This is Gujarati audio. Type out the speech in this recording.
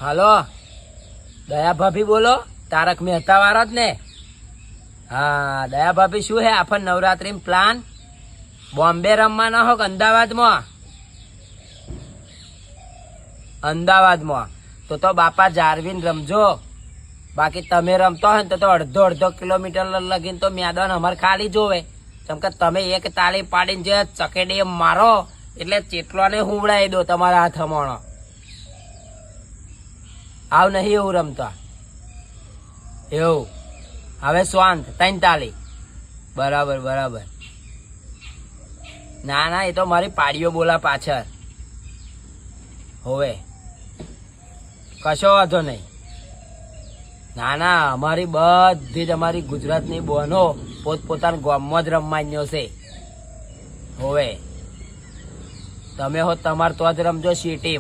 હાલો, દયા ભાભી બોલો? તારક મહેતા વાળા જ ને? હા, દયા ભાભી શું હે આફન નવરાત્રી પ્લાન? બોમ્બે રમવાના હો કે અમદાવાદમાં? અમદાવાદમાં તો બાપા જારવીન રમજો. બાકી તમે રમતો હોય ને તો અડધો કિલોમીટર લગીને તો મેદાન અમારે ખાલી જોવે. કેમ કે તમે એક તાળી પાડીને જે ચકેડી મારો એટલે ચેટલોને હુંવડાવી દો તમારા હાથમાં. આવ નહીં એવું રમતા એવું. હવે શાંત, 3 તાળી. બરાબર બરાબર. ના ના, એ તો મારી પાડીઓ બોલા પાછળ હોવે, કશો વાંધો નહીં. ના ના, અમારી બધી જ અમારી ગુજરાતની બહેનો પોતપોતાના ગામમાં જ રમવાની છે હોવે. તમે હો તમારે તો જ રમજો સિટી.